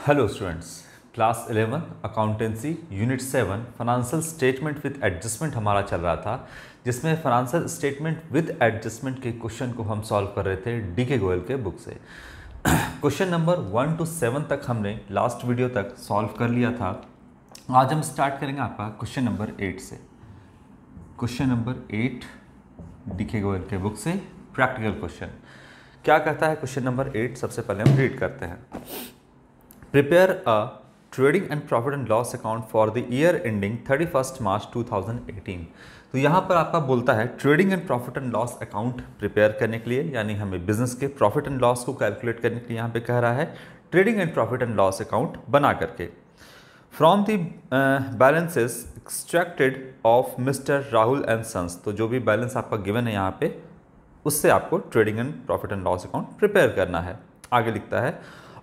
Hello students, class 11 accountancy unit 7 financial statement with adjustment हमारा चल रहा था, जिसमें फाइनेंशियल स्टेटमेंट विद एडजस्टमेंट के क्वेश्चन को हम सॉल्व कर रहे थे डीके गोयल के बुक से। क्वेश्चन नंबर 1 to 7 तक हमने लास्ट वीडियो तक सॉल्व कर लिया था। आज हम स्टार्ट करेंगे आपका क्वेश्चन नंबर 8 से। क्वेश्चन नंबर 8 डीके गोयल के बुक से प्रैक्टिकल क्वेश्चन क्या कहता है। क्वेश्चन नंबर 8 सबसे पहले हम रीड करते हैं। Prepare a trading and profit and loss account for the year ending 31st March 2018। तो यहाँ पर आपका बोलता है trading and profit and loss account prepare करने के लिए, यानी हमें बिजनेस के प्रॉफिट एंड लॉस को कैलकुलेट करने के लिए यहाँ पे कह रहा है trading and profit and loss account बना करके। From the balances extracted of mister Rahul and sons, तो जो भी बैलेंस आपका गिवन है यहाँ पे उससे आपको trading and profit and loss account prepare करना है। आगे लिखता है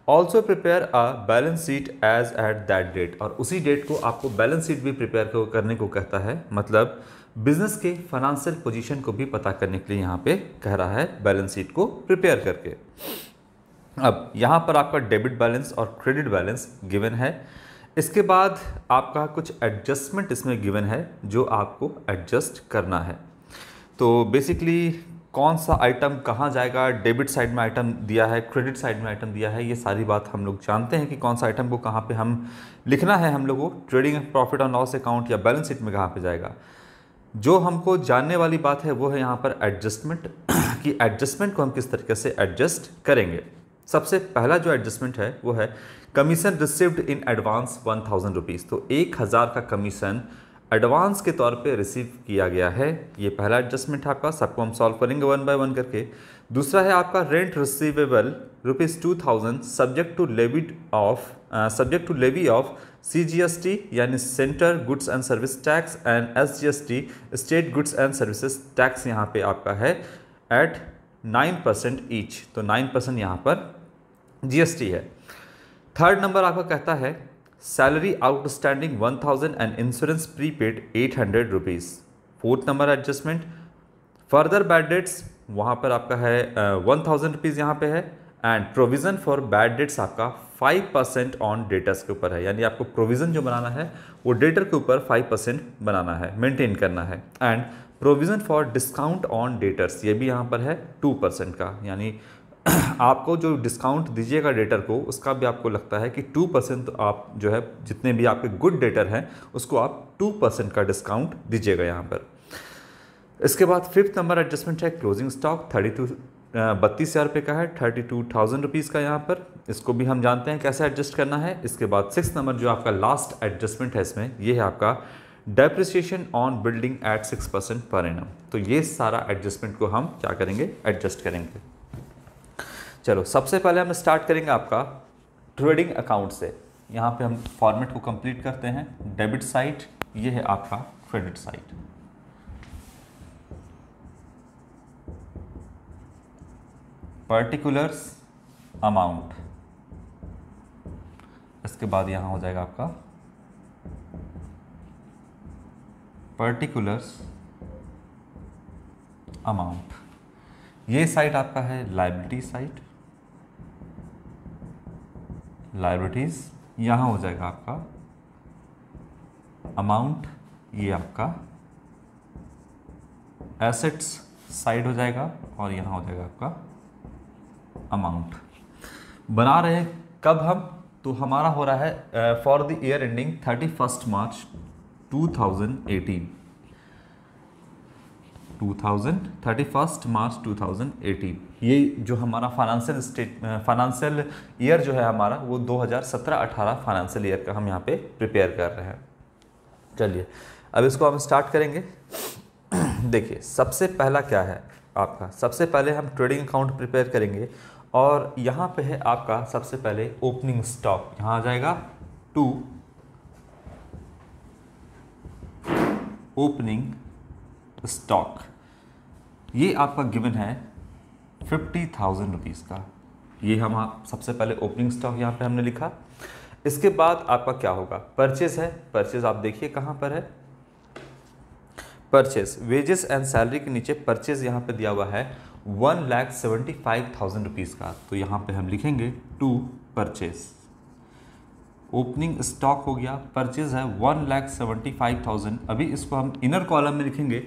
also prepare a balance sheet as at that date, और उसी डेट को आपको बैलेंस शीट भी प्रिपेयर करने को कहता है, मतलब बिजनेस के फाइनेंशियल पोजीशन को भी पता करने के लिए यहाँ पे कह रहा है बैलेंस शीट को प्रिपेयर करके। अब यहाँ पर आपका डेबिट बैलेंस और क्रेडिट बैलेंस गिवन है। इसके बाद आपका कुछ एडजस्टमेंट इसमें गिवन है जो आपको एडजस्ट करना है। तो बेसिकली कौन सा आइटम कहाँ जाएगा, डेबिट साइड में आइटम दिया है, क्रेडिट साइड में आइटम दिया है, ये सारी बात हम लोग जानते हैं कि कौन सा आइटम को कहाँ पे हम लिखना है। हम लोग को trading profit and loss account या बैलेंस शीट में कहाँ पे जाएगा। जो हमको जानने वाली बात है वो है यहाँ पर एडजस्टमेंट कि एडजस्टमेंट को हम किस तरीके से एडजस्ट करेंगे। सबसे पहला जो एडजस्टमेंट है वो है commission received in advance 1000 rupees. तो 1000 का कमीशन एडवांस के तौर पे रिसीव किया गया है। ये पहला एडजस्टमेंट है आपका, सबको हम सॉल्व करेंगे वन बाय वन करके। दूसरा है आपका rent receivable ₹2000 subject to levy of CGST यानी centre goods and service tax and SGST state goods and services tax यहाँ पे आपका है एट 9% ईच। तो 9% यहाँ पर GST है। थर्ड नंबर आपका कहता है salary outstanding 1000 and insurance prepaid 800 rupees. Fourth number adjustment further bad dates, वहाँ पर आपका है 1000 रुपीज़ यहाँ पे है, and provision for bad dates आपका 5% ऑन डेटर्स के ऊपर है, यानी आपको प्रोविज़न जो बनाना है वो डेटर के ऊपर 5% बनाना है, मेंटेन करना है। And provision for discount on debtors, ये भी यहाँ पर है 2% का, यानी आपको जो डिस्काउंट दीजिएगा डेटर को उसका भी आपको लगता है कि 2% आप जो है जितने भी आपके गुड डेटर हैं उसको आप 2% का डिस्काउंट दीजिएगा यहाँ पर। इसके बाद फिफ्थ नंबर एडजस्टमेंट है क्लोजिंग स्टॉक 32,000 रुपये का है, 32,000 रुपीज़ का यहाँ पर। इसको भी हम जानते हैं कैसे एडजस्ट करना है। इसके बाद सिक्स नंबर जो आपका लास्ट एडजस्टमेंट है इसमें ये है आपका depreciation on building at 6% per annum. तो ये सारा एडजस्टमेंट को हम क्या करेंगे, एडजस्ट करेंगे। चलो सबसे पहले हम स्टार्ट करेंगे आपका ट्रेडिंग अकाउंट से। यहाँ पे हम फॉर्मेट को कंप्लीट करते हैं। डेबिट साइड ये है आपका क्रेडिट साइड। पर्टिकुलर्स अमाउंट, इसके बाद यहाँ हो जाएगा आपका पर्टिकुलर्स अमाउंट। ये साइड आपका है लायबिलिटी साइड, लायबिलिटीज, यहाँ हो जाएगा आपका अमाउंट, ये आपका एसेट्स साइड हो जाएगा, और यहाँ हो जाएगा आपका अमाउंट। बना रहे हैं कब हम, तो हमारा हो रहा है फॉर द ईयर एंडिंग 31 मार्च 2018। 31 मार्च 2018 ये जो हमारा फाइनेंशियल ईयर जो है हमारा वो 2017-18 फाइनेंशियल ईयर का हम यहाँ पे प्रिपेयर कर रहे हैं। चलिए अब इसको हम स्टार्ट करेंगे। देखिए सबसे पहला क्या है आपका, सबसे पहले हम ट्रेडिंग अकाउंट प्रिपेयर करेंगे, और यहाँ पे है आपका सबसे पहले ओपनिंग स्टॉक, यहाँ आ जाएगा टू ओपनिंग स्टॉक। ये आपका गिवन है 50,000 रुपीज़ का। ये हम सबसे पहले ओपनिंग स्टॉक यहाँ पे हमने लिखा। इसके बाद आपका क्या होगा, परचेज है। परचेज आप देखिए कहाँ पर है, परचेज वेजेस एंड सैलरी के नीचे परचेज यहाँ पे दिया हुआ है 1,75,000 रुपीज़ का। तो यहाँ पे हम लिखेंगे टू परचेज, ओपनिंग स्टॉक हो गया, परचेज है 1,75,000। अभी इसको हम इनर कॉलम में लिखेंगे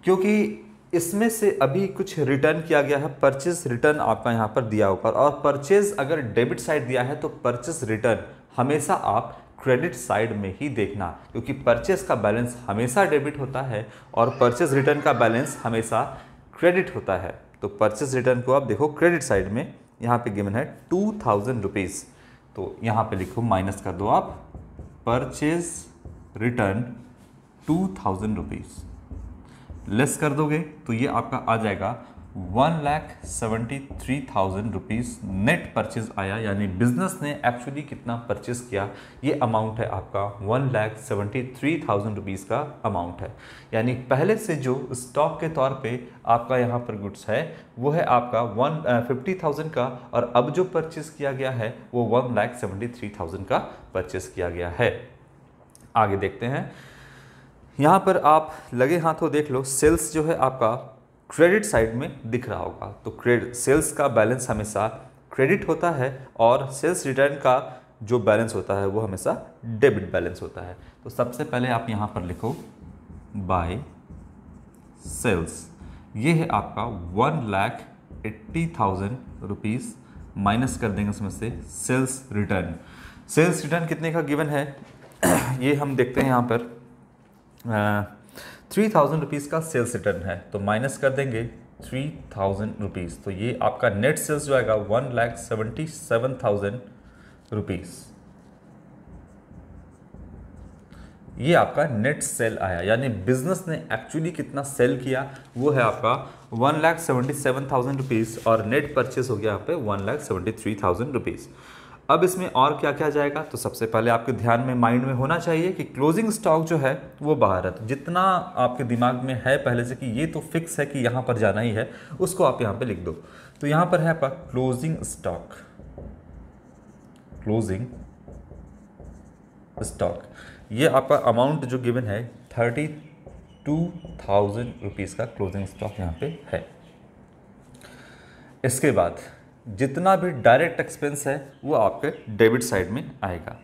क्योंकि इसमें से अभी कुछ रिटर्न किया गया है, परचेज रिटर्न आपका यहाँ पर दिया होगा। और परचेज अगर डेबिट साइड दिया है तो परचेज रिटर्न हमेशा आप क्रेडिट साइड में ही देखना, क्योंकि परचेज का बैलेंस हमेशा डेबिट होता है और परचेज रिटर्न का बैलेंस हमेशा क्रेडिट होता है। तो परचेज रिटर्न को आप देखो क्रेडिट साइड में, यहाँ पे गिवन है 2,000 रुपीज़, तो यहाँ पे लिखो माइनस कर दो आप परचेज रिटर्न 2,000 रुपीज़, लेस कर दोगे तो ये आपका आ जाएगा 1,73,000 रुपीज़ नेट परचेज आया। यानी बिजनेस ने एक्चुअली कितना परचेज किया, ये अमाउंट है आपका 1,73,000 रुपीज़ का अमाउंट है। यानी पहले से जो स्टॉक के तौर पे आपका यहाँ पर गुड्स है वो है आपका 150,000 का, और अब जो परचेज किया गया है वो 1,73,000 का परचेज किया गया है। आगे देखते हैं, यहाँ पर आप लगे हाथों देख लो, सेल्स जो है आपका क्रेडिट साइड में दिख रहा होगा। तो क्रेडिट सेल्स का बैलेंस हमेशा क्रेडिट होता है और सेल्स रिटर्न का जो बैलेंस होता है वो हमेशा डेबिट बैलेंस होता है। तो सबसे पहले आप यहाँ पर लिखो बाय सेल्स, ये है आपका 1,80,000 रुपीज़, माइनस कर देंगे उसमें से सेल्स रिटर्न। सेल्स रिटर्न कितने का गिवन है ये हम देखते हैं यहाँ पर 3,000 रुपीज़ का सेल्स रिटर्न है, तो माइनस कर देंगे 3,000 रुपीज़, तो ये आपका नेट सेल्स जो आएगा 1,77,000 रुपीज़, ये आपका नेट सेल आया। यानी बिजनेस ने एक्चुअली कितना सेल किया वो है आपका 1,77,000 रुपीज़, और नेट परचेस हो गया यहाँ पे 1,73,000 रुपीज़। अब इसमें और क्या क्या जाएगा, तो सबसे पहले आपके ध्यान में माइंड में होना चाहिए कि क्लोजिंग स्टॉक जो है वो बाहर है। तो जितना आपके दिमाग में है पहले से कि ये तो फिक्स है कि यहाँ पर जाना ही है, उसको आप यहाँ पे लिख दो। तो यहाँ पर है आपका क्लोजिंग स्टॉक, क्लोजिंग स्टॉक, ये आपका अमाउंट जो गिवन है 32,000 रुपीज़ का क्लोजिंग स्टॉक यहाँ पे है। इसके बाद जितना भी डायरेक्ट एक्सपेंस है वो आपके डेबिट साइड में आएगा।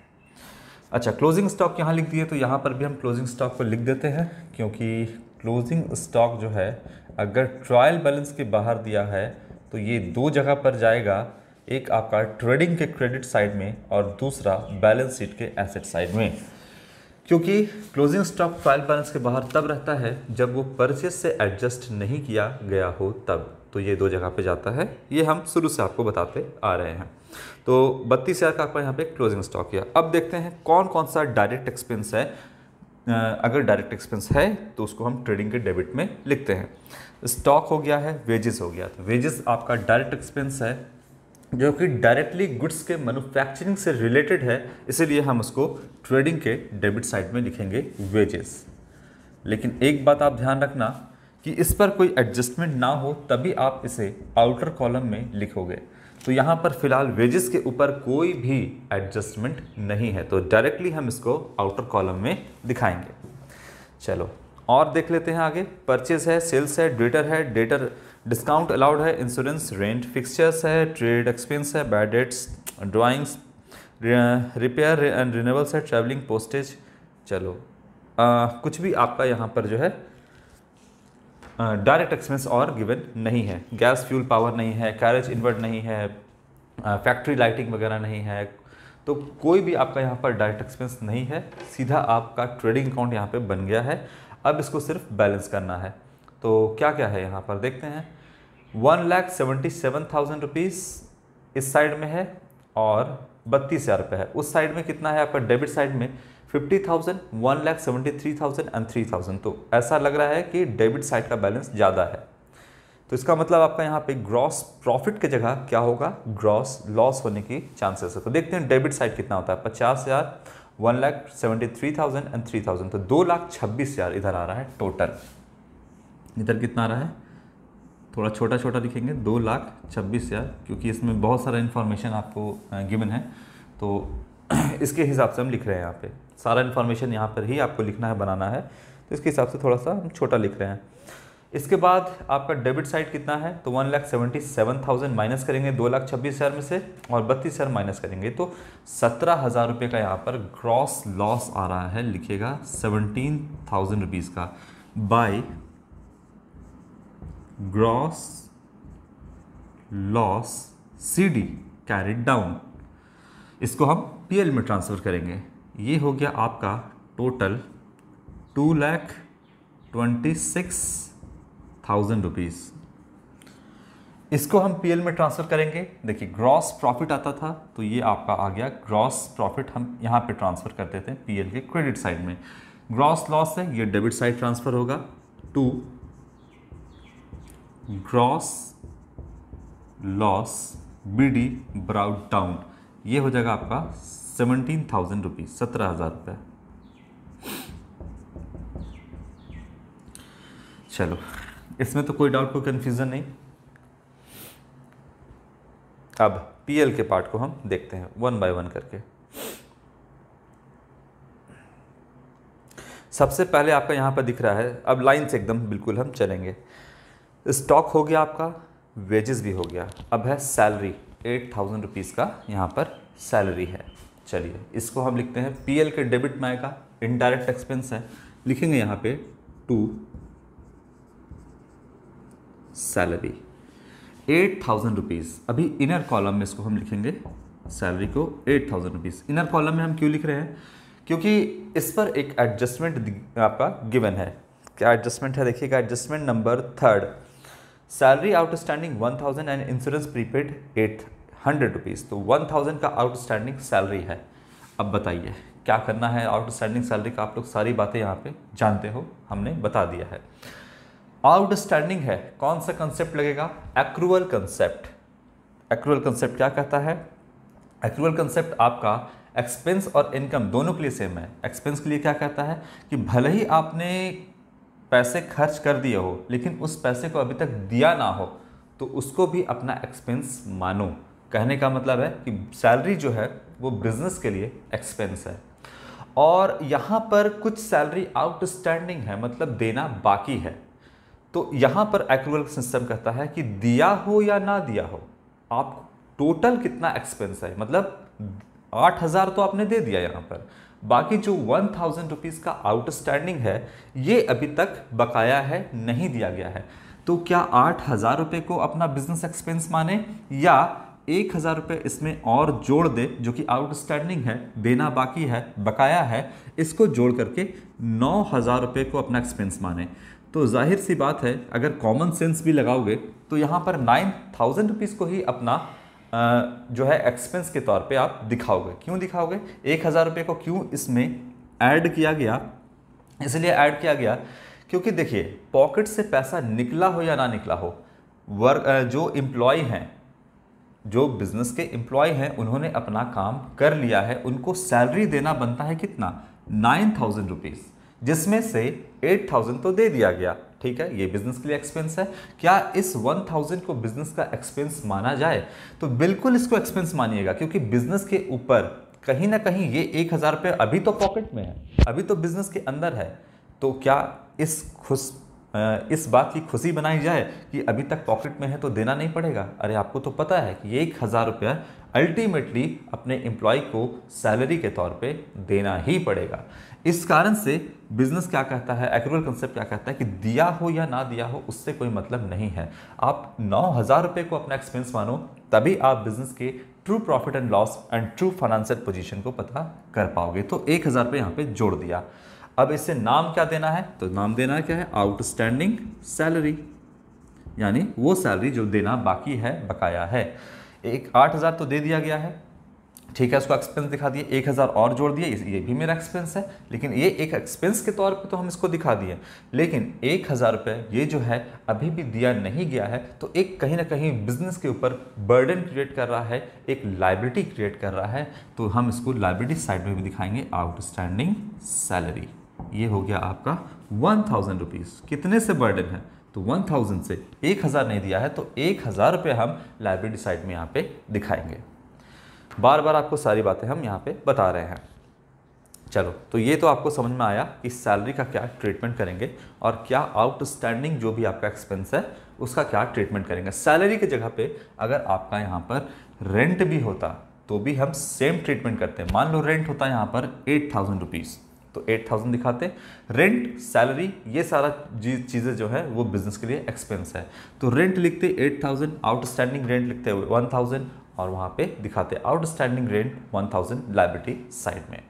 अच्छा, क्लोजिंग स्टॉक यहाँ लिख दिए, तो यहाँ पर भी हम क्लोजिंग स्टॉक को लिख देते हैं, क्योंकि क्लोजिंग स्टॉक जो है अगर ट्रायल बैलेंस के बाहर दिया है तो ये दो जगह पर जाएगा, एक आपका ट्रेडिंग के क्रेडिट साइड में और दूसरा बैलेंस शीट के एसेट साइड में। क्योंकि क्लोजिंग स्टॉक ट्रायल बैलेंस के बाहर तब रहता है जब वो परचेज से एडजस्ट नहीं किया गया हो तब, तो ये दो जगह पे जाता है, ये हम शुरू से आपको बताते आ रहे हैं। तो 32,000 का आपका यहाँ पे क्लोजिंग स्टॉक किया। अब देखते हैं कौन कौन सा डायरेक्ट एक्सपेंस है। अगर डायरेक्ट एक्सपेंस है तो उसको हम ट्रेडिंग के डेबिट में लिखते हैं। स्टॉक हो गया है, वेजेस हो गया, तो वेजेस आपका डायरेक्ट एक्सपेंस है जो कि डायरेक्टली गुड्स के मैन्युफैक्चरिंग से रिलेटेड है, इसीलिए हम उसको ट्रेडिंग के डेबिट साइड में लिखेंगे वेजेस। लेकिन एक बात आप ध्यान रखना कि इस पर कोई एडजस्टमेंट ना हो तभी आप इसे आउटर कॉलम में लिखोगे। तो यहाँ पर फिलहाल वेजेस के ऊपर कोई भी एडजस्टमेंट नहीं है, तो डायरेक्टली हम इसको आउटर कॉलम में दिखाएंगे। चलो और देख लेते हैं आगे। परचेज है, सेल्स है, डेटर है, डेटर डिस्काउंट अलाउड है, इंश्योरेंस, रेंट, फिक्सचर्स है, ट्रेड एक्सपेंस है, bad debts, drawings, repair and renewals है, ट्रैवलिंग, पोस्टेज। चलो कुछ भी आपका यहाँ पर जो है डायरेक्ट एक्सपेंस और गिवन नहीं है। गैस फ्यूल पावर नहीं है, कैरेज इन्वर्ट नहीं है, फैक्ट्री लाइटिंग वगैरह नहीं है, तो कोई भी आपका यहाँ पर डायरेक्ट एक्सपेंस नहीं है। सीधा आपका ट्रेडिंग अकाउंट यहाँ पे बन गया है। अब इसको सिर्फ बैलेंस करना है। तो क्या क्या है यहाँ पर देखते हैं। 1,77,000 रुपीज़ इस साइड में है और 32,000 रुपये है। उस साइड में कितना है आपका डेबिट साइड में 50,000, 1,73,000 एंड 3,000। तो ऐसा लग रहा है कि डेबिट साइड का बैलेंस ज़्यादा है, तो इसका मतलब आपका यहाँ पे ग्रॉस प्रॉफिट की जगह क्या होगा, ग्रॉस लॉस होने की चांसेस है। तो देखते हैं डेबिट साइड कितना होता है। 50,000, 1,73,000 एंड 3,000, तो 2,26,000 इधर आ रहा है टोटल। इधर कितना आ रहा है, थोड़ा छोटा छोटा लिखेंगे, 2,26,000, क्योंकि इसमें बहुत सारा इन्फॉर्मेशन आपको गिवन है, तो इसके हिसाब से हम लिख रहे हैं। यहाँ पे सारा इन्फॉर्मेशन यहाँ पर ही आपको लिखना है, बनाना है, तो इसके हिसाब से थोड़ा सा हम छोटा लिख रहे हैं। इसके बाद आपका डेबिट साइड कितना है, तो 1,77,000 माइनस करेंगे 2,26,000 में से और 32,000 माइनस करेंगे तो 17,000 रुपये का यहाँ पर ग्रॉस लॉस आ रहा है। लिखिएगा 17,000 रुपीज़ का by gross loss CD carried down. इसको हम PL में ट्रांसफ़र करेंगे। ये हो गया आपका टोटल 2,26,000 रुपीज़। इसको हम PL में ट्रांसफ़र करेंगे। देखिए ग्रॉस प्रॉफिट आता था तो ये आपका आ गया ग्रॉस प्रॉफिट, हम यहाँ पे ट्रांसफ़र करते थे PL के क्रेडिट साइड में। ग्रॉस लॉस है ये डेबिट साइड ट्रांसफ़र होगा to gross loss BD brought down. ये हो जाएगा आपका 17,000 रुपीज़, 17,000 रुपये। चलो इसमें तो कोई डाउट, कोई कन्फ्यूज़न नहीं। अब PL के पार्ट को हम देखते हैं वन बाय वन करके। सबसे पहले आपका यहाँ पर दिख रहा है, अब लाइन से एकदम बिल्कुल हम चलेंगे। स्टॉक हो गया आपका, वेजेस भी हो गया, अब है सैलरी 8,000 रुपीज़ का यहाँ पर सैलरी है। चलिए इसको हम लिखते हैं PL के डेबिट में आएगा, इनडायरेक्ट एक्सपेंस है, लिखेंगे यहाँ पे टू सैलरी 8,000 रुपीज़। अभी इनर कॉलम में इसको हम लिखेंगे सैलरी को 8,000 रुपीज़। इनर कॉलम में हम क्यों लिख रहे हैं, क्योंकि इस पर एक एडजस्टमेंट आपका गिवन है। क्या एडजस्टमेंट है, देखिएगा adjustment number 3, salary outstanding 1,000 and insurance prepaid 800 rupees. तो 1,000 का आउटस्टैंडिंग सैलरी है। अब बताइए क्या करना है आउटस्टैंडिंग सैलरी का, आप लोग सारी बातें यहाँ पे जानते हो, हमने बता दिया है। आउटस्टैंडिंग है, कौन सा कंसेप्ट लगेगा, एक्रूअल कंसेप्ट। एक्रूअल कंसेप्ट क्या कहता है, एक्रूअल कंसेप्ट आपका एक्सपेंस और इनकम दोनों के लिए सेम है। एक्सपेंस के लिए क्या कहता है कि भले ही आपने पैसे खर्च कर दिए हो लेकिन उस पैसे को अभी तक दिया ना हो तो उसको भी अपना एक्सपेंस मानो। कहने का मतलब है कि सैलरी जो है वो बिजनेस के लिए एक्सपेंस है। और यहाँ पर कुछ सैलरी आउटस्टैंडिंग है, मतलब देना बाकी है। तो यहाँ पर एक्रूअल सिस्टम कहता है कि दिया हो या ना दिया हो, आप टोटल कितना एक्सपेंस है, मतलब 8,000 तो आपने दे दिया यहाँ पर, बाकी जो 1,000 रुपीज़ का आउटस्टैंडिंग है ये अभी तक बकाया है, नहीं दिया गया है। तो क्या 8,000 रुपये को अपना बिजनेस एक्सपेंस माने या 1,000 रुपये इसमें और जोड़ दे जो कि आउटस्टैंडिंग है, देना बाकी है, बकाया है, इसको जोड़ करके 9,000 रुपये को अपना एक्सपेंस माने। तो जाहिर सी बात है अगर कॉमन सेंस भी लगाओगे तो यहाँ पर 9,000 रुपीज़ को ही अपना जो है एक्सपेंस के तौर पे आप दिखाओगे। क्यों दिखाओगे, 1,000 रुपये को क्यों इसमें ऐड किया गया, इसलिए ऐड किया गया क्योंकि देखिए पॉकेट से पैसा निकला हो या ना निकला हो, जो एम्प्लॉय हैं, जो बिजनेस के एम्प्लॉय हैं, उन्होंने अपना काम कर लिया है, उनको सैलरी देना बनता है कितना, 9,000 रुपीज़, जिसमें से 8,000 तो दे दिया गया। ठीक है, ये बिजनेस के लिए एक्सपेंस है। क्या इस 1,000 को बिजनेस का एक्सपेंस माना जाए, तो बिल्कुल इसको एक्सपेंस मानिएगा, क्योंकि बिजनेस के ऊपर कहीं ना कहीं ये 1,000 रुपये अभी तो पॉकेट में है, अभी तो बिजनेस के अंदर है। तो क्या इस बात की खुशी बनाई जाए कि अभी तक पॉकेट में है तो देना नहीं पड़ेगा। अरे आपको तो पता है कि 1,000 रुपया अल्टीमेटली अपने एम्प्लॉय को सैलरी के तौर पे देना ही पड़ेगा। इस कारण से बिजनेस क्या कहता है, एक्रूअल कंसेप्ट क्या कहता है कि दिया हो या ना दिया हो उससे कोई मतलब नहीं है। आप 9,000 रुपये को अपना एक्सपेंस मानो, तभी आप बिजनेस के true profit and loss and true financial position को पता कर पाओगे। तो 1,000 रुपये यहाँ पे जोड़ दिया। अब इसे नाम क्या देना है, तो नाम देना क्या है, आउटस्टैंडिंग सैलरी, यानी वो सैलरी जो देना बाकी है, बकाया है। 8,000 तो दे दिया गया है, ठीक है, उसको एक्सपेंस दिखा दिए, 1,000 और जोड़ दिए, ये भी मेरा एक्सपेंस है, लेकिन ये एक एक्सपेंस के तौर पे तो हम इसको दिखा दिए, लेकिन 1,000 रुपये ये जो है अभी भी दिया नहीं गया है, तो एक कहीं ना कहीं बिजनेस के ऊपर बर्डन क्रिएट कर रहा है, एक लाइबिलिटी क्रिएट कर रहा है। तो हम इसको लाइबिलिटी साइड में भी दिखाएंगे, आउटस्टैंडिंग सैलरी। ये हो गया आपका 1,000 रुपीज़। कितने से बर्डन है, तो 1,000 से, 1,000 नहीं दिया है तो 1,000 रुपये हम लाइबिलिटी साइड में यहाँ पे दिखाएंगे। बार बार आपको सारी बातें हम यहाँ पे बता रहे हैं। चलो, तो ये तो आपको समझ में आया कि सैलरी का क्या ट्रीटमेंट करेंगे और क्या आउटस्टैंडिंग जो भी आपका एक्सपेंस है उसका क्या ट्रीटमेंट करेंगे। सैलरी की जगह पे अगर आपका यहाँ पर रेंट भी होता तो भी हम सेम ट्रीटमेंट करते हैं। मान लो रेंट होता है यहाँ पर 8,000 रुपीज़, तो 8,000 दिखाते। रेंट, सैलरी, ये सारा चीज़ें जो है वो बिजनेस के लिए एक्सपेंस है, तो रेंट लिखते 8,000, आउटस्टैंडिंग रेंट लिखते 1,000 और वहाँ पे दिखाते आउटस्टैंडिंग रेंट 1,000 लायबिलिटी साइड में।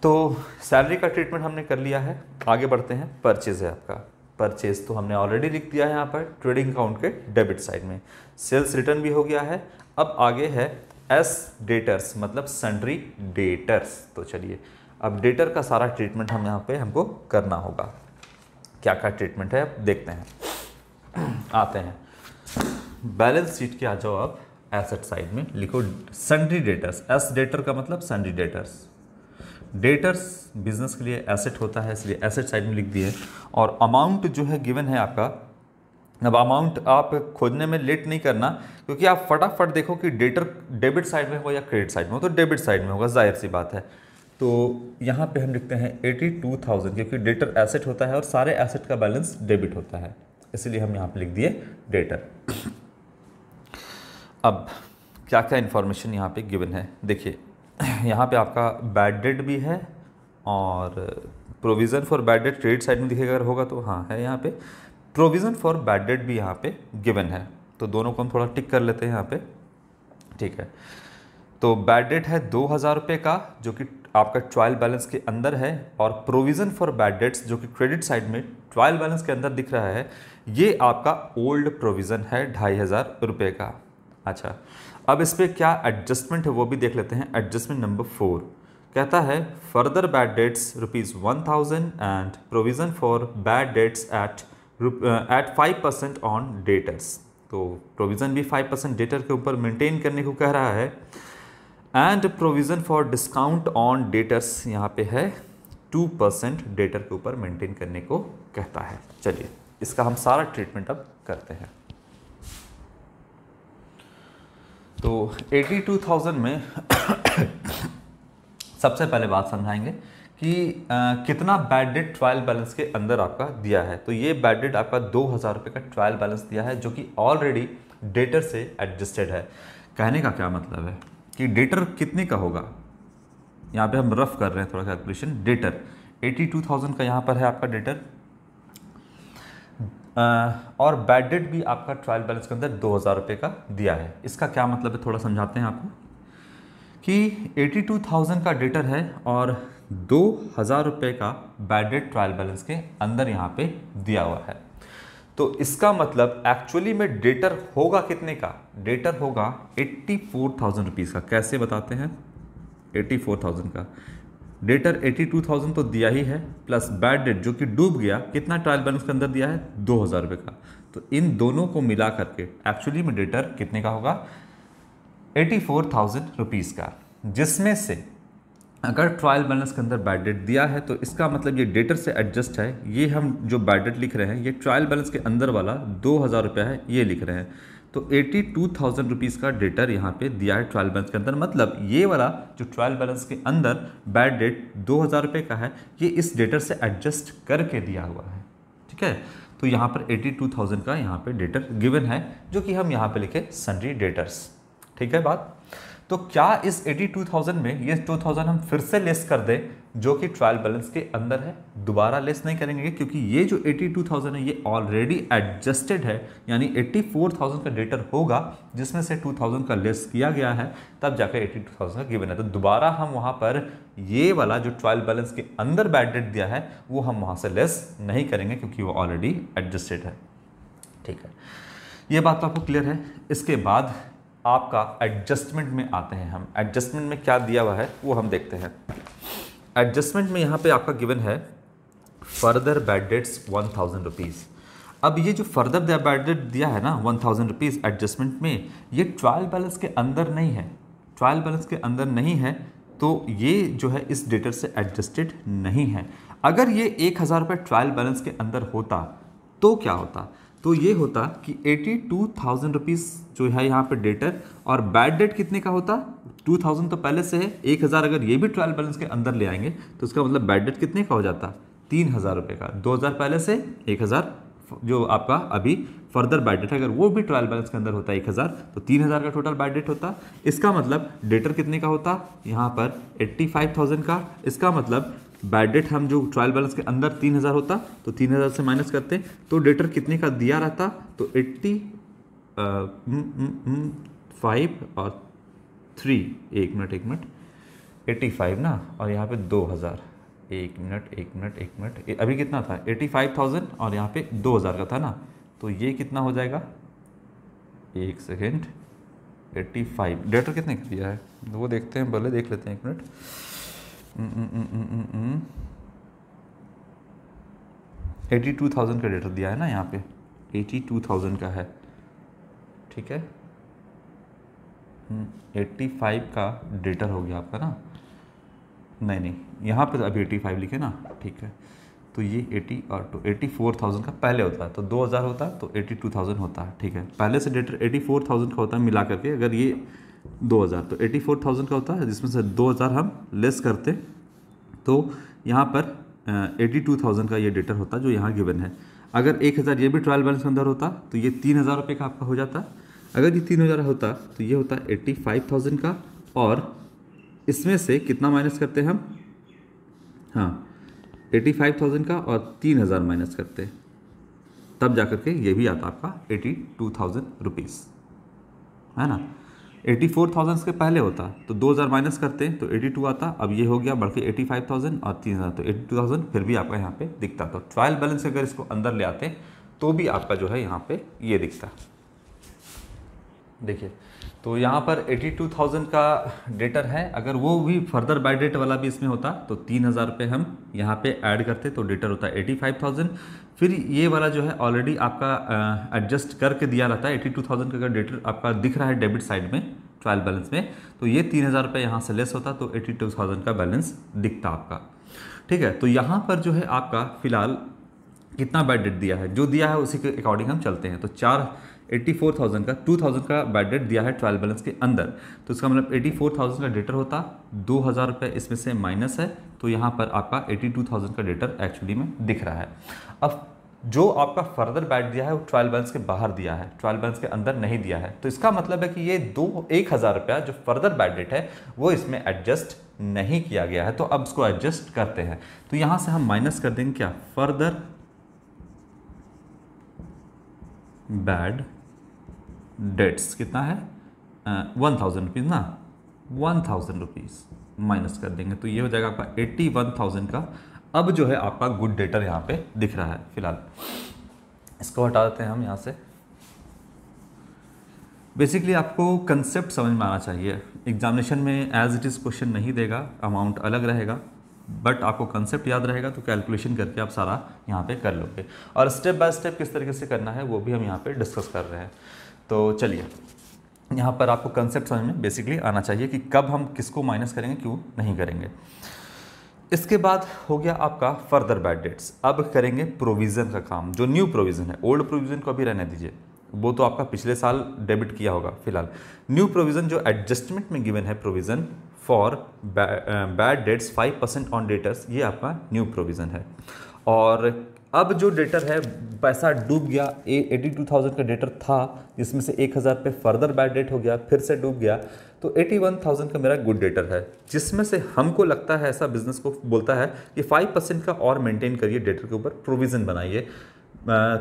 तो सैलरी का ट्रीटमेंट हमने कर लिया है। आगे बढ़ते हैं, परचेज है आपका। परचेज तो हमने ऑलरेडी लिख दिया है यहाँ पर ट्रेडिंग अकाउंट के डेबिट साइड में। सेल्स रिटर्न भी हो गया है। अब आगे है एस डेटर्स, मतलब सन्ड्री डेटर्स। तो चलिए अब डेटर का सारा ट्रीटमेंट हम यहाँ पे हमको करना होगा। क्या क्या ट्रीटमेंट है अब देखते हैं। आते हैं बैलेंस शीट के, आ जाओ आप एसेट साइड में, लिखो सन्ड्री डेटर्स। एस डेटर का मतलब सन्ड्री डेटर्स। डेटर्स बिजनेस के लिए एसेट होता है, इसलिए एसेट साइड में लिख दिए। और अमाउंट जो है गिवन है आपका। अब अमाउंट आप खोजने में लेट नहीं करना, क्योंकि आप फटाफट देखो कि डेटर डेबिट साइड में होगा या क्रेडिट साइड में हो, तो डेबिट साइड में होगा, जाहिर सी बात है। तो यहाँ पे हम लिखते हैं 82,000, क्योंकि डेटर एसेट होता है और सारे एसेट का बैलेंस डेबिट होता है, इसलिए हम यहाँ पे लिख दिए डेटर। अब क्या क्या इन्फॉर्मेशन यहाँ पे गिवन है देखिए। यहाँ पे आपका बैड डेट भी है और provision for bad debt credit side में दिखेगा, अगर होगा तो हाँ है। यहाँ पे प्रोविज़न फॉर बैड डेट भी यहाँ पे गिवन है, तो दोनों को हम थोड़ा टिक कर लेते हैं यहाँ पे, ठीक है। तो बैड डेट है 2,000 रुपये का, जो कि आपका ट्रायल बैलेंस के अंदर है, और प्रोविज़न फॉर बैड डेट्स जो कि क्रेडिट साइड में ट्रायल बैलेंस के अंदर दिख रहा है, ये आपका ओल्ड प्रोविज़न है 2,500 रुपये का। अच्छा, अब इस पर क्या एडजस्टमेंट है वो भी देख लेते हैं। एडजस्टमेंट नंबर 4 कहता है further bad debts ₹1,000 and provision for bad debts at 5% on debtors. तो प्रोविज़न भी 5% डेटर के ऊपर मेंटेन करने को कह रहा है। And provision for discount on debtors यहाँ पे है 2% डेटर के ऊपर मेंटेन करने को कहता है। चलिए इसका हम सारा ट्रीटमेंट अब करते हैं। तो 82,000 में सबसे पहले बात समझाएंगे कि कितना बैड डेट ट्रायल बैलेंस के अंदर आपका दिया है। तो ये बैड डेट आपका 2,000 रुपये का ट्रायल बैलेंस दिया है, जो कि ऑलरेडी डेटर से एडजस्टेड है। कहने का क्या मतलब है कि डेटर कितने का होगा, यहाँ पे हम रफ कर रहे हैं थोड़ा कैलकुलेशन। डेटर 82,000 का यहाँ पर है आपका डेटर, और बैड डेट भी आपका ट्रायल बैलेंस के अंदर 2,000 रुपये का दिया है। इसका क्या मतलब है थोड़ा समझाते हैं आपको कि 82,000 का डेटर है और 2,000 रुपये का बैड डेट ट्रायल बैलेंस के अंदर यहाँ पे दिया हुआ है। तो इसका मतलब एक्चुअली में डेटर होगा कितने का? डेटर होगा 84,000 रुपीज़ का। कैसे बताते हैं? 84,000 का डेटर 82,000 तो दिया ही है, प्लस बैड डेट जो कि डूब गया, कितना ट्रायल बैलेंस के अंदर दिया है? 2,000 रुपये का। तो इन दोनों को मिला करके एक्चुअली में डेटर कितने का होगा? 84,000 रुपीज़ का, जिसमें से अगर ट्रायल बैलेंस के अंदर बैड डेट दिया है तो इसका मतलब ये डेटर से एडजस्ट है। ये हम जो बैड डेट लिख रहे हैं ये ट्रायल बैलेंस के अंदर वाला 2,000 रुपया है, ये लिख रहे हैं। तो 82,000 रुपीज़ का डेटर यहाँ पे दिया है ट्रायल बैलेंस के अंदर, मतलब ये वाला जो ट्रायल बैलेंस के अंदर बैड डेट 2,000 रुपये का है, ये इस डेटर से एडजस्ट करके दिया हुआ है। ठीक है, तो यहाँ पर 82,000 का यहाँ पे डेटर गिवन है, जो कि हम यहाँ पे लिखे सन्ड्री डेटर्स। ठीक है बात। तो क्या इस 82,000 में ये 2,000 हम फिर से लेस कर दें जो कि ट्रायल बैलेंस के अंदर है? दोबारा लेस नहीं करेंगे, क्योंकि ये जो 82,000 है ये ऑलरेडी एडजस्टेड है, यानी 84,000 का डेटर होगा जिसमें से 2,000 का लेस किया गया है, तब जाकर 82,000 का गिवन है। तो दोबारा हम वहाँ पर ये वाला जो ट्रायल बैलेंस के अंदर बैड डेट दिया है वो हम वहाँ से लेस नहीं करेंगे, क्योंकि वो ऑलरेडी एडजस्टेड है। ठीक है, ये बात तो आपको क्लियर है। इसके बाद आपका एडजस्टमेंट में आते हैं हम। एडजस्टमेंट में क्या दिया हुआ है वो हम देखते हैं। एडजस्टमेंट में यहाँ पे आपका गिवन है फर्दर बैड डेट्स 1,000 रुपीज़। अब ये जो फर्दर बैड डेट दिया है ना 1,000 रुपीज़ एडजस्टमेंट में, ये ट्रायल बैलेंस के अंदर नहीं है। ट्रायल बैलेंस के अंदर नहीं है तो ये जो है इस डेटर से एडजस्टेड नहीं है। अगर ये 1,000 रुपये ट्रायल बैलेंस के अंदर होता तो क्या होता? तो ये होता कि 82,000 रुपीज़ जो है यहाँ पे डेटर, और बैड डेट कितने का होता? 2000 तो पहले से है, 1000 अगर ये भी ट्रायल बैलेंस के अंदर ले आएंगे तो उसका मतलब बैड डेट कितने का हो जाता, 3000 रुपये का। 2000 पहले से, 1000 जो आपका अभी फर्दर बैड डेट है, अगर वो भी ट्रायल बैलेंस के अंदर होता है 1000 तो 3000 का टोटल बैड डेट होता। इसका मतलब डेटर कितने का होता, यहाँ पर 85,000 का। इसका मतलब बैड डेट हम जो ट्रायल बैलेंस के अंदर 3000 होता तो 3000 से माइनस करते तो डेटर कितने का दिया रहता, तो 85 और 3, एक मिनट 85 ना, और यहाँ पे 2000, एक मिनट अभी कितना था 85,000 और यहाँ पे 2000 का था ना, तो ये कितना हो जाएगा, एक सेकेंड, 85 डेटर कितने का दिया है वो देखते हैं, भले देख लेते हैं, एक मिनट। 82,000 का डेटर दिया है ना यहाँ पे, 82,000 का है, ठीक है। 85 का डेटर हो गया आपका ना, नहीं यहाँ पे तो अभी 85 लिखे ना, ठीक है। तो ये 80 और 84,000 का पहले होता है, तो 2000 होता है तो 82,000 होता है, ठीक है। पहले से डेटर 84,000 का होता है मिला करके, अगर ये 2000 तो 84,000 का होता है, जिसमें से 2000 हम लेस करते तो यहाँ पर 82,000 का ये डेटर होता जो यहाँ गिवन है। अगर 1000 ये भी ट्रायल बैलेंस के अंदर होता तो ये 3000 रुपये का आपका हो जाता। अगर ये 3000 होता तो ये होता 85,000 का, और इसमें से कितना माइनस करते हैं हम, हाँ 85,000 का और 3000 माइनस करते, तब जाकर के ये भी आता आपका 82,000 रुपीज़, है ना। 84,000 के पहले होता तो 2000 माइनस करते तो 82 आता, अब ये हो गया बढ़ के 85,000 और 3000 तो 82,000 फिर भी आपका यहाँ पे दिखता। तो ट्रायल बैलेंस अगर इसको अंदर ले आते तो भी आपका जो है यहाँ पे ये दिखता, देखिए। तो यहाँ पर 82,000 का डेटर है, अगर वो भी फर्दर बाय डेट वाला भी इसमें होता तो 3000 रुपये हम यहाँ पे ऐड करते तो डेटर होता 85,000। फिर ये वाला जो है ऑलरेडी आपका एडजस्ट करके दिया रहता है। 82,000 का अगर डेटर आपका दिख रहा है डेबिट साइड में ट्रायल बैलेंस में, तो ये 3000 रुपये यहाँ से लेस होता तो 82,000 का बैलेंस दिखता आपका, ठीक है। तो यहाँ पर जो है आपका फिलहाल कितना बैड डेट दिया है, जो दिया है उसी के अकॉर्डिंग हम चलते हैं। तो 84,000 का 2000 का बैड डेट दिया है ट्रायल बैलेंस के अंदर, तो इसका मतलब 84,000 का डेटर होता, 2000 रुपये इसमें से माइनस है, तो यहाँ पर आपका 82,000 का डेटर एक्चुअली में दिख रहा है। अब जो आपका फर्दर बैड दिया है वो ट्रायल बैलेंस के बाहर दिया है, ट्रायल बैलेंस के अंदर नहीं दिया है, तो इसका मतलब है कि ये 1,000 रुपया जो फर्दर बैड डेट है वो इसमें एडजस्ट नहीं किया गया है। तो अब इसको एडजस्ट करते हैं, तो यहाँ से हम माइनस कर देंगे क्या, फर्दर बैड डेट्स कितना है 1,000 रुपीज़ ना, 1,000 रुपीज़ माइनस कर देंगे तो ये हो जाएगा आपका 81,000 का। अब जो है आपका गुड डेटर यहाँ पे दिख रहा है। फिलहाल इसको हटा देते हैं हम यहाँ से। बेसिकली आपको कंसेप्ट समझ में आना चाहिए, एग्जामिनेशन में एज इट इज़ क्वेश्चन नहीं देगा, अमाउंट अलग रहेगा, बट आपको कंसेप्ट याद रहेगा तो कैलकुलेशन करके आप सारा यहाँ पे कर लोगे। और स्टेप बाय स्टेप किस तरीके से करना है वो भी हम यहाँ पे डिस्कस कर रहे हैं। तो चलिए, यहाँ पर आपको कंसेप्ट समझ में बेसिकली आना चाहिए कि कब हम किसको माइनस करेंगे, क्यों नहीं करेंगे। इसके बाद हो गया आपका फर्दर बैड डेट्स। अब करेंगे प्रोविज़न का काम, जो न्यू प्रोविज़न है। ओल्ड प्रोविज़न को अभी रहने दीजिए, वो तो आपका पिछले साल डेबिट किया होगा। फिलहाल न्यू प्रोविज़न जो एडजस्टमेंट में गिवन है, provision for bad dates 5% on debtors, ये आपका न्यू प्रोविज़न है। और अब जो डेटर है पैसा डूब गया, 82,000 का डेटर था जिसमें से 1,000 पे फर्दर बैड डेट हो गया, फिर से डूब गया, तो 81,000 का मेरा गुड डेटर है, जिसमें से हमको लगता है, ऐसा बिजनेस को बोलता है कि 5% का और मेंटेन करिए, डेटर के ऊपर प्रोविज़न बनाइए।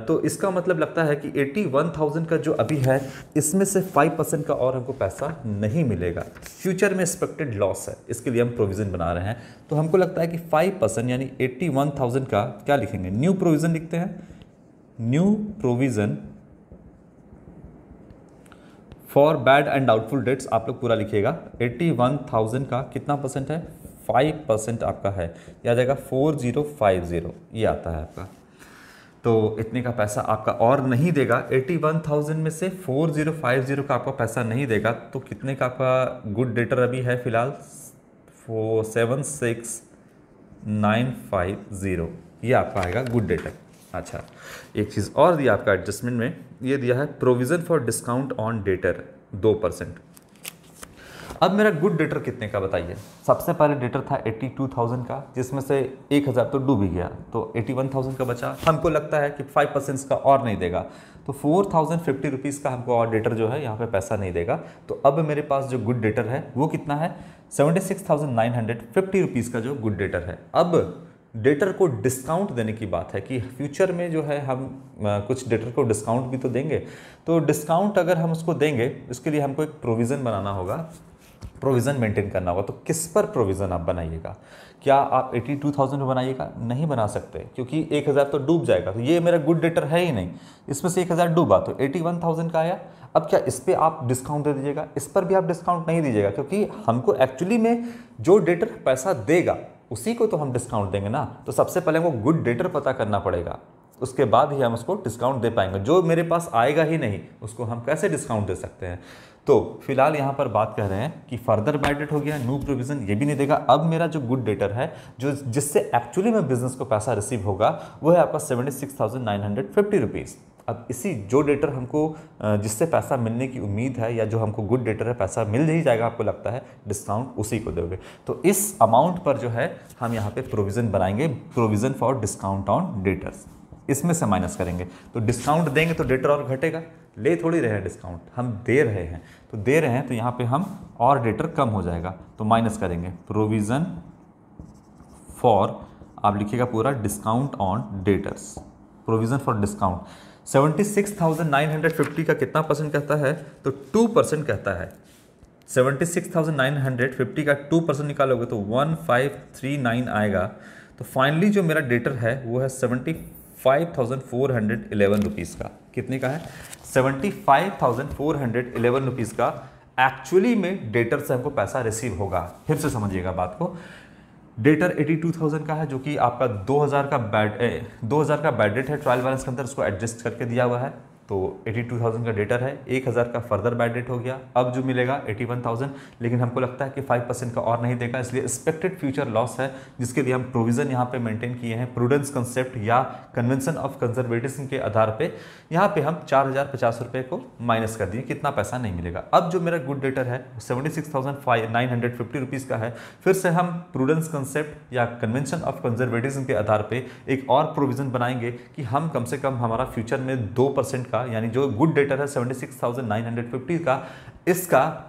तो इसका मतलब लगता है कि 81,000 का जो अभी है इसमें से 5% का और हमको पैसा नहीं मिलेगा, फ्यूचर में एक्सपेक्टेड लॉस है, इसके लिए हम प्रोविज़न बना रहे हैं। तो हमको लगता है कि 5% यानी 81,000 का क्या लिखेंगे, न्यू प्रोविज़न लिखते हैं। New provision for bad and doubtful debts आप लोग पूरा लिखिएगा। 81,000 का कितना परसेंट है, 5% आपका है, यह आ जाएगा 4050, ये आता है आपका। तो इतने का पैसा आपका और नहीं देगा। 81,000 में से 4050 का आपका पैसा नहीं देगा, तो कितने का आपका गुड डेटर अभी है फिलहाल 76950, ये आपका आएगा गुड डेटर। अच्छा, एक चीज़ और दिया आपका एडजस्टमेंट में, ये दिया है provision for discount on debtor 2%। अब मेरा गुड डेटर कितने का बताइए। सबसे पहले डेटर था 82,000 का, जिसमें से 1,000 तो डूब ही गया, तो 81,000 का बचा। हमको लगता है कि 5% का और नहीं देगा, तो 4,050 रुपीज़ का हमको और डेटर जो है यहाँ पे पैसा नहीं देगा। तो अब मेरे पास जो गुड डेटर है वो कितना है, 76,950 रुपीज़ का जो गुड डेटर है। अब डेटर को डिस्काउंट देने की बात है कि फ्यूचर में जो है हम कुछ डेटर को डिस्काउंट भी तो देंगे। तो डिस्काउंट अगर हम उसको देंगे, इसके लिए हमको एक प्रोविज़न बनाना होगा, प्रोविज़न मेंटेन करना होगा। तो किस पर प्रोविज़न आप बनाइएगा? क्या आप 82,000 में बनाइएगा? नहीं बना सकते, क्योंकि 1,000 तो डूब जाएगा। तो ये मेरा गुड डेटर है ही नहीं, इसमें से 1,000 डूबा तो 81,000 का आया। अब क्या इस पर आप डिस्काउंट दे दीजिएगा? इस पर भी आप डिस्काउंट नहीं दीजिएगा, क्योंकि हमको एक्चुअली में जो डेटर पैसा देगा उसी को तो हम डिस्काउंट देंगे ना। तो सबसे पहले हमको गुड डेटर पता करना पड़ेगा, उसके बाद ही हम उसको डिस्काउंट दे पाएंगे। जो मेरे पास आएगा ही नहीं उसको हम कैसे डिस्काउंट दे सकते हैं? तो फिलहाल यहाँ पर बात कर रहे हैं कि फर्दर बैड डेट हो गया, न्यू प्रोविजन ये भी नहीं देगा। अब मेरा जो गुड डेटर है, जो जिससे एक्चुअली में बिजनेस को पैसा रिसीव होगा, वो है आपका 76,950 रुपीज़। अब इसी जो डेटर हमको जिससे पैसा मिलने की उम्मीद है, या जो हमको गुड डेटर है पैसा मिल ही जाएगा आपको लगता है, डिस्काउंट उसी को दोगे। तो इस अमाउंट पर जो है हम यहाँ पे प्रोविज़न बनाएंगे, provision for discount on debtors. इसमें से माइनस करेंगे, तो डिस्काउंट देंगे तो डेटर और घटेगा। ले थोड़ी रहे हैं डिस्काउंट, हम दे रहे हैं, तो दे रहे हैं तो यहाँ पे हम और डेटर कम हो जाएगा, तो माइनस करेंगे। प्रोविज़न फॉर, आप लिखिएगा पूरा, discount on debtors, provision for discount. 76,950 का कितना परसेंट कहता है? तो 2% कहता है। 76,950 का 2% निकालोगे तो 1539 आएगा। तो फाइनली जो मेरा डेटर है वो है 75,411 रुपीज़ का। कितने का है? 75,411 रुपीज़ का एक्चुअली में डेटर से हमको पैसा रिसीव होगा। फिर से समझिएगा बात को, डेटर 82,000 का है, जो कि आपका 2,000 का बैड डेट है ट्रायल बैलेंस के अंदर, उसको एडजस्ट करके दिया हुआ है। तो 82,000 का डेटर है, 1,000 का फर्दर बैड डेट हो गया। अब जो मिलेगा 81,000, लेकिन हमको लगता है कि 5% का और नहीं देगा, इसलिए एक्सपेक्टेड फ्यूचर लॉस है, जिसके लिए हम प्रोविज़न यहाँ पे मेंटेन किए हैं प्रूडेंस कंसेप्ट या कन्वेंशन ऑफ कंजर्वेटिज्म के आधार पे। यहाँ पे हम 4,050 रुपये को माइनस कर दिए, कितना पैसा नहीं मिलेगा। अब जो मेरा गुड डेटर है 76,950 रुपीज़ का है। फिर से हम प्रूडेंस कंसेप्ट या कन्वेंशन ऑफ कंजर्वेटिज्म के आधार पे एक और प्रोविज़न बनाएंगे कि हम कम से कम हमारा फ्यूचर में 2% का, यानी जो गुड डेटर है 76,950 का, इसका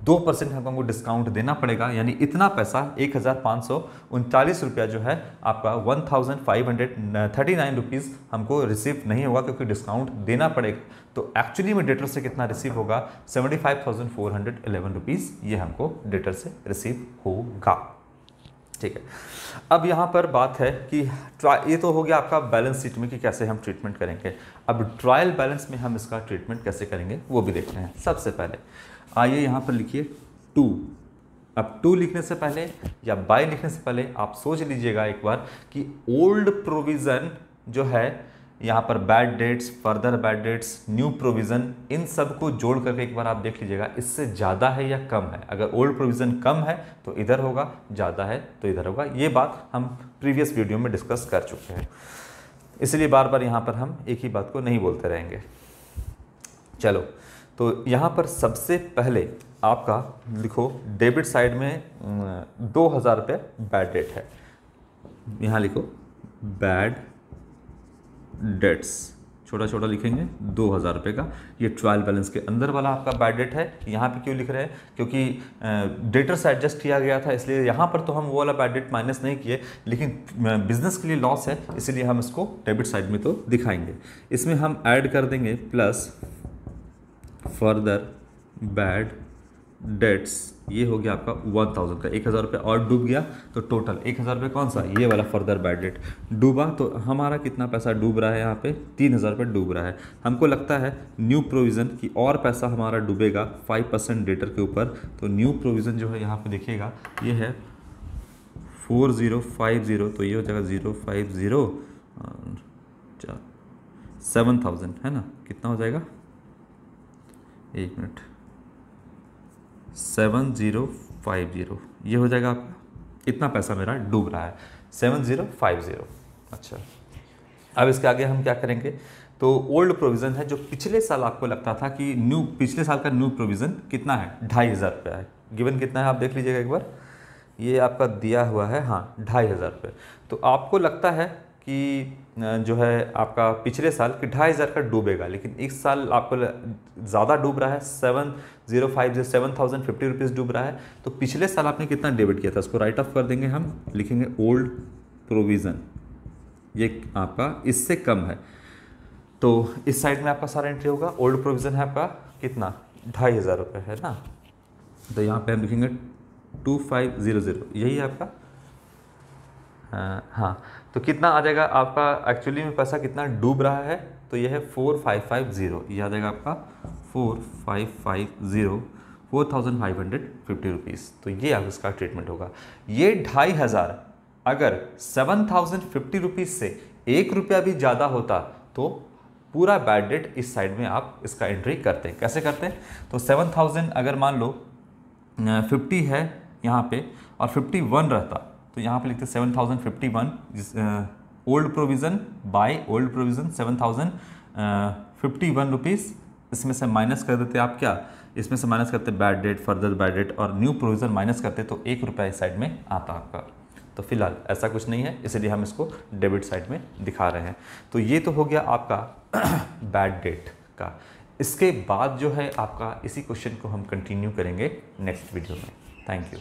2% हमको डिस्काउंट देना पड़ेगा। यानी इतना पैसा 1,539 रुपया जो है आपका 1,539 रुपीज़ हमको रिसीव नहीं होगा, क्योंकि डिस्काउंट देना पड़ेगा। तो एक्चुअली में डेटर से कितना रिसीव होगा? 75,411 रुपीज़ ये हमको डेटर से रिसीव होगा। ठीक है, अब यहाँ पर बात है कि ये तो हो गया आपका बैलेंस शीट में कि कैसे हम ट्रीटमेंट करेंगे। अब ट्रायल बैलेंस में हम इसका ट्रीटमेंट कैसे करेंगे वो भी देखते हैं। सबसे पहले आइए यहाँ पर लिखिए 2। अब 2 लिखने से पहले या बाय लिखने से पहले आप सोच लीजिएगा एक बार कि ओल्ड प्रोविज़न जो है, यहाँ पर bad debts, further bad debts, new provision, इन सब को जोड़ करके एक बार आप देख लीजिएगा इससे ज़्यादा है या कम है। अगर ओल्ड प्रोविज़न कम है तो इधर होगा, ज़्यादा है तो इधर होगा। ये बात हम प्रीवियस वीडियो में डिस्कस कर चुके हैं, इसलिए बार बार यहाँ पर हम एक ही बात को नहीं बोलते रहेंगे। चलो, तो यहाँ पर सबसे पहले आपका लिखो डेबिट साइड में 2,000 रुपये बैड डेट है। यहाँ लिखो बैड डेट्स, छोटा छोटा लिखेंगे, 2,000 रुपये का। ये ट्रायल बैलेंस के अंदर वाला आपका बैड डेट है। यहाँ पे क्यों लिख रहे हैं? क्योंकि डेटर से एडजस्ट किया गया था, इसलिए यहाँ पर तो हम वो वाला बैड डेट माइनस नहीं किए, लेकिन बिजनेस के लिए लॉस है, इसलिए हम इसको डेबिट साइड में तो दिखाएंगे। इसमें हम ऐड कर देंगे प्लस फर्दर बैड डेट्स, ये हो गया आपका 1,000 का। 1,000 रुपये और डूब गया तो टोटल 1,000 रुपये कौन सा? ये वाला फर्दर बैड डेट डूबा। तो हमारा कितना पैसा डूब रहा है यहाँ पे? 3,000 रुपये डूब रहा है। हमको लगता है न्यू प्रोविज़न की और पैसा हमारा डूबेगा 5% डेटर के ऊपर। तो न्यू प्रोविज़न जो है यहाँ पे देखिएगा, ये है 4050, तो ये हो जाएगा 050 7,000 है ना। कितना हो जाएगा? एक मिनट, 7050 ये हो जाएगा आपका। इतना पैसा मेरा डूब रहा है, 7050। अच्छा, अब इसके आगे हम क्या करेंगे? तो ओल्ड प्रोविज़न है, जो पिछले साल आपको लगता था कि पिछले साल का न्यू प्रोविज़न कितना है, 2,500 रुपये है। गिवन कितना है आप देख लीजिएगा एक बार, ये आपका दिया हुआ है, हाँ 2,500 रुपये। तो आपको लगता है कि जो है आपका पिछले साल कि 2,500 का डूबेगा, लेकिन इस साल आपको ज़्यादा डूब रहा है, 7,050 रुपीज़ डूब रहा है। तो पिछले साल आपने कितना डेबिट किया था, उसको राइट ऑफ कर देंगे हम, लिखेंगे ओल्ड प्रोविज़न, ये आपका इससे कम है। तो इस साइड में आपका सारा एंट्री होगा, ओल्ड प्रोविज़न है आपका कितना, 2,500 रुपये है ना। तो यहाँ पे हम लिखेंगे 2500, यही है आपका। हाँ, तो कितना आ जाएगा आपका, एक्चुअली में पैसा कितना डूब रहा है, तो यह है 4,550, ये आ जाएगा आपका 4,550, 4,550 रुपीज़। तो ये आप इसका ट्रीटमेंट होगा। ये 2,500 अगर 7,050 रुपीज़ से 1 रुपया भी ज़्यादा होता तो पूरा बैड डेट इस साइड में आप इसका एंट्री करते हैं। कैसे करते हैं, तो 7,000 अगर मान लो 50 है यहाँ पे और 51 रहता, तो यहाँ पे लिखते 7,051, old provision by old provision 7,051 rupees, इसमें से माइनस कर देते आप क्या, इसमें से माइनस करते bad debt, further bad debt और न्यू प्रोविज़न माइनस करते, तो 1 रुपया इस साइड में आता आपका। तो फिलहाल ऐसा कुछ नहीं है, इसलिए हम इसको डेबिट साइड में दिखा रहे हैं। तो ये तो हो गया आपका बैड डेट का। इसके बाद जो है आपका, इसी क्वेश्चन को हम कंटिन्यू करेंगे नेक्स्ट वीडियो में। Thank you.